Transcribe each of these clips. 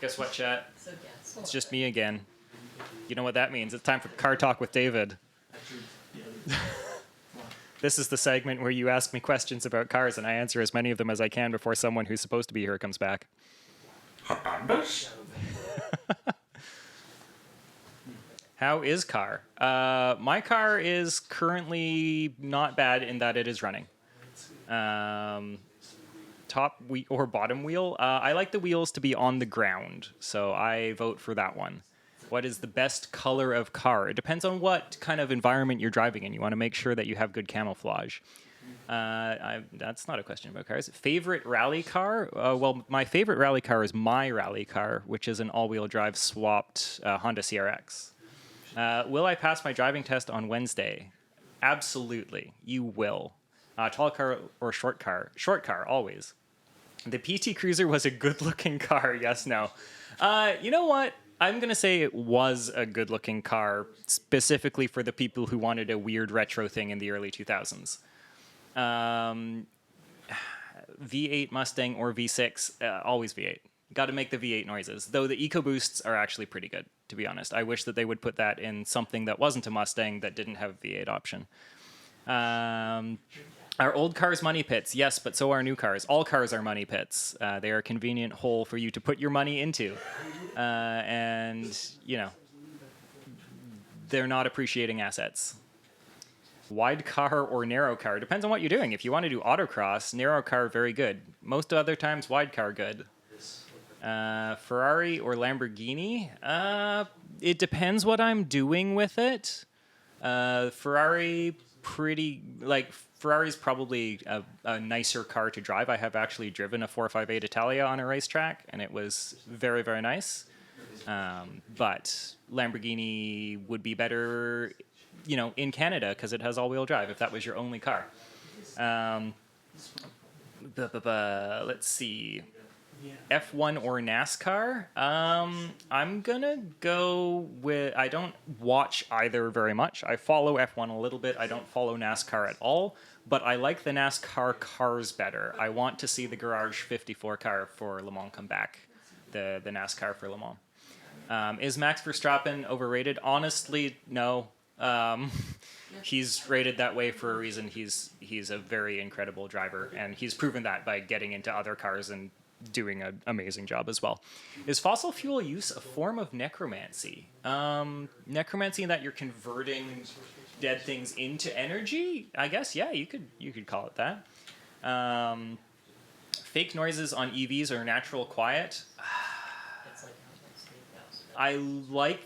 Guess what, chat? It's just me again. You know what that means. It's time for Car Talk with David. This is the segment where you ask me questions about cars and I answer as many of them as I can before someone who's supposed to be here comes back. How is car? My car is currently not bad in that it is running. Top or bottom wheel. I like the wheels to be on the ground, so I vote for that one. What is the best color of car? It depends on what kind of environment you're driving in. You want to make sure that you have good camouflage. That's not a question about cars. Favorite rally car? Well, my favorite rally car is my rally car, which is an all-wheel drive swapped Honda CRX. Will I pass my driving test on Wednesday? Absolutely, you will. Tall car or short car? Short car, always. The PT Cruiser was a good-looking car, yes, no. You know what? I'm going to say it was a good-looking car, specifically for the people who wanted a weird retro thing in the early 2000s. V8 Mustang or V6, always V8. Got to make the V8 noises, though the EcoBoosts are actually pretty good, to be honest. I wish that they would put that in something that wasn't a Mustang that didn't have a V8 option. Are old cars money pits? Yes, but so are new cars. All cars are money pits. They are a convenient hole for you to put your money into. And, you know, they're not appreciating assets. Wide car or narrow car? Depends on what you're doing. If you want to do autocross, narrow car, very good. Most other times, wide car, good. Ferrari or Lamborghini? It depends what I'm doing with it. Ferrari's probably a nicer car to drive. I have actually driven a 458 Italia on a racetrack, and it was very, very nice. But Lamborghini would be better, you know, in Canada because it has all-wheel drive if that was your only car. Let's see. F1 or NASCAR? I'm gonna go with... I don't watch either very much. I follow F1 a little bit. I don't follow NASCAR at all, but I like the NASCAR cars better. I want to see the Garage 54 car for Le Mans come back, the NASCAR for Le Mans. Is Max Verstappen overrated? Honestly, no. He's rated that way for a reason. He's a very incredible driver, and he's proven that by getting into other cars and doing an amazing job as well. Is fossil fuel use a form of necromancy? Necromancy in that you're converting dead things into energy? I guess, yeah, you could call it that. Fake noises on EVs or natural quiet? I like...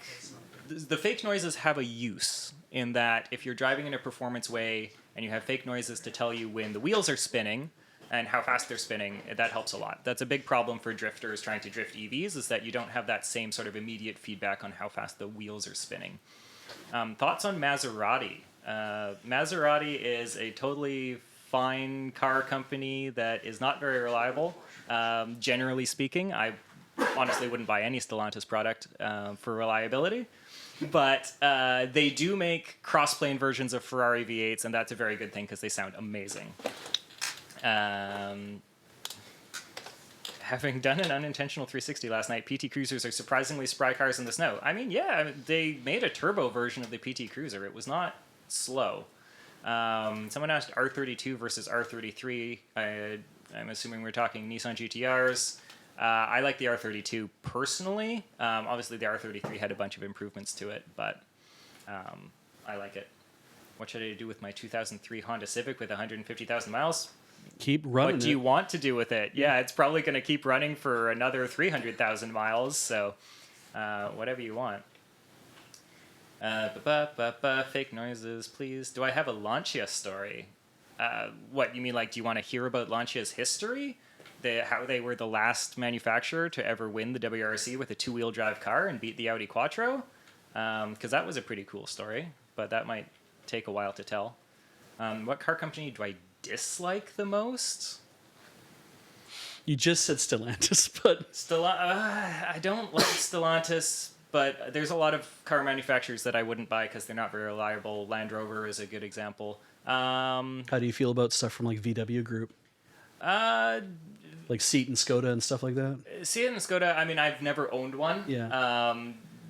The fake noises have a use in that if you're driving in a performance way and you have fake noises to tell you when the wheels are spinning and how fast they're spinning, that helps a lot. That's a big problem for drifters trying to drift EVs, is that you don't have that same sort of immediate feedback on how fast the wheels are spinning. Thoughts on Maserati? Maserati is a totally fine car company that is not very reliable. Generally speaking, I honestly wouldn't buy any Stellantis product for reliability. But they do make cross-plane versions of Ferrari V8s, and that's a very good thing because they sound amazing. Having done an unintentional 360 last night, PT Cruisers are surprisingly spry cars in the snow. I mean, yeah, they made a turbo version of the PT Cruiser. It was not slow. Someone asked R32 versus R33. I'm assuming we're talking Nissan GTRs. I like the R32 personally. Obviously, the R33 had a bunch of improvements to it, but I like it. What should I do with my 2003 Honda Civic with 150,000 miles? Keep running. What do you want to do with it? Yeah, it's probably going to keep running for another 300,000 miles, so whatever you want. Fake noises, please. Do I have a Lancia story? What, you mean like, do you want to hear about Lancia's history? How they were the last manufacturer to ever win the WRC with a two-wheel drive car and beat the Audi Quattro? Because that was a pretty cool story, but that might take a while to tell. What car company do I dislike the most? You just said Stellantis, but... I don't like Stellantis, but there's a lot of car manufacturers that I wouldn't buy because they're not very reliable. Land Rover is a good example. How do you feel about stuff from like VW Group? like Seat and Skoda and stuff like that? Seat and Skoda, I mean, I've never owned one. Yeah.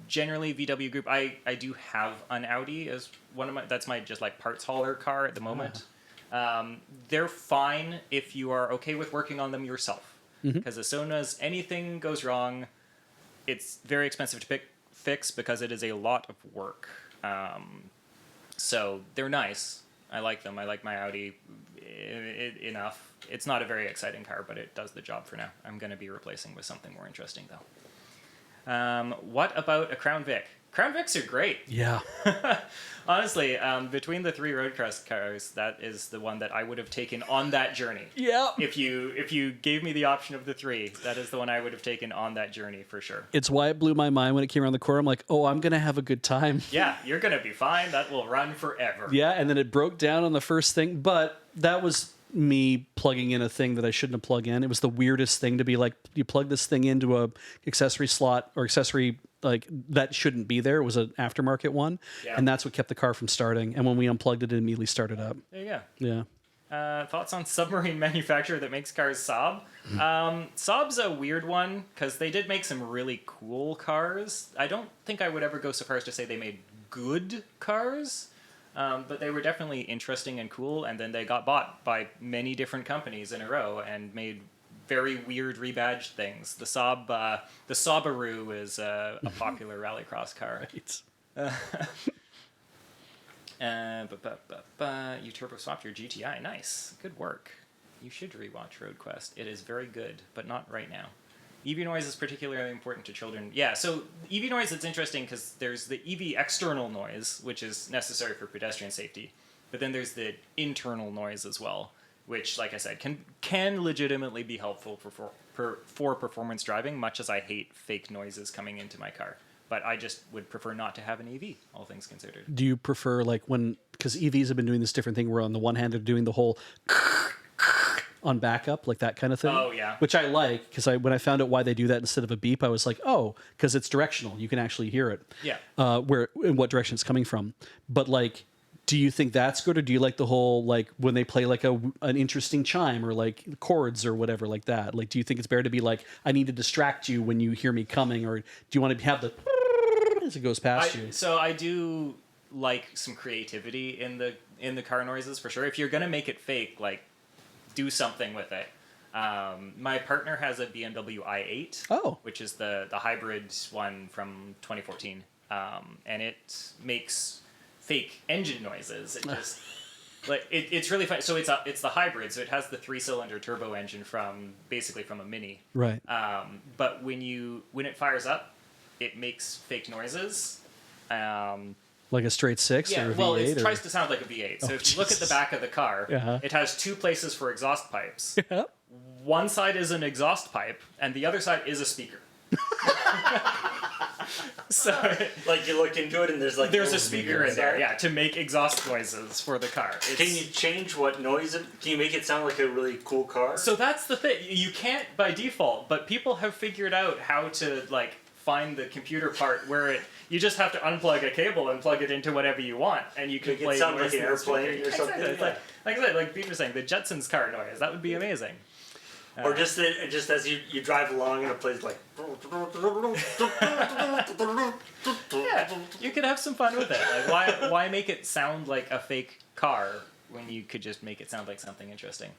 Generally, VW Group, I do have an Audi as one of my, that's my just like parts hauler car at the moment. They're fine if you are okay with working on them yourself. Because as soon as anything goes wrong, it's very expensive to fix because it is a lot of work. So they're nice. I like them. I like my Audi enough. It's not a very exciting car, but it does the job for now. I'm going to be replacing with something more interesting, though. What about a Crown Vic? Crown Vics are great. Yeah. Honestly, between the 3 roadcross cars, that is the one that I would have taken on that journey. Yeah. If you gave me the option of the 3, that is the one I would have taken on that journey for sure. It's why it blew my mind when it came around the corner. I'm like, oh, I'm going to have a good time. Yeah, you're going to be fine. That will run forever. Yeah, and then it broke down on the first thing, but that was me plugging in a thing that I shouldn't have plugged in. It was the weirdest thing to be like, you plug this thing into a accessory slot or accessory like that shouldn't be there. It was an aftermarket one, and that's what kept the car from starting. And when we unplugged it, it immediately started up. There you go. Yeah. Thoughts on submarine manufacturer that makes cars Saab? Saab's a weird one because they did make some really cool cars. I don't think I would ever go so far as to say they made good cars, but they were definitely interesting and cool. And then they got bought by many different companies in a row and made very weird rebadged things. The Subaru is a popular rallycross car. Right. You turbo swapped your GTI. Nice. Good work. You should rewatch Road Quest. It is very good, but not right now. EV noise is particularly important to children. Yeah, so EV noise, it's interesting because there's the EV external noise, which is necessary for pedestrian safety, but then there's the internal noise as well, which, like I said, can legitimately be helpful for performance driving, much as I hate fake noises coming into my car. But I just would prefer not to have an EV, all things considered. Do you prefer like when, because EVs have been doing this different thing where on the one hand they're doing the whole on backup, like that kind of thing? Oh, yeah. Which I like, because when I found out why they do that instead of a beep, I was like, oh, because it's directional. You can actually hear it. Yeah. In what direction it's coming from. But like, do you think that's good, or do you like the whole, like, when they play like an interesting chime or like chords or whatever like that? Like, do you think it's better to be like, I need to distract you when you hear me coming, or do you want to have the as it goes past you? So I do like some creativity in the car noises for sure. If you're gonna make it fake, like, do something with it. My partner has a BMW i8, which is the hybrid one from 2014, and it makes fake engine noises. It just like it's really fun. So it's the hybrid, so it has the 3-cylinder turbo engine from a Mini. Right. But when it fires up, it makes fake noises. Like a straight 6 or a V8? Well, it tries to sound like a V8. So if you look at the back of the car, Uh-huh. it has 2 places for exhaust pipes. Yeah. One side is an exhaust pipe, and the other side is a speaker. So like you look into it and there's a speaker in there, yeah, to make exhaust noises for the car. Can you change what noise can you make it sound like a really cool car? So that's the thing. You can't by default, but people have figured out how to like find the computer part where you just have to unplug a cable and plug it into whatever you want, and you can play. It sound like an airplane or something. Exactly. Yeah. Like I said, like Pete was saying, the Jetsons car noise. That would be amazing. Or just as you drive along and it plays like. Yeah, you could have some fun with it. Like, why make it sound like a fake car when you could just make it sound like something interesting?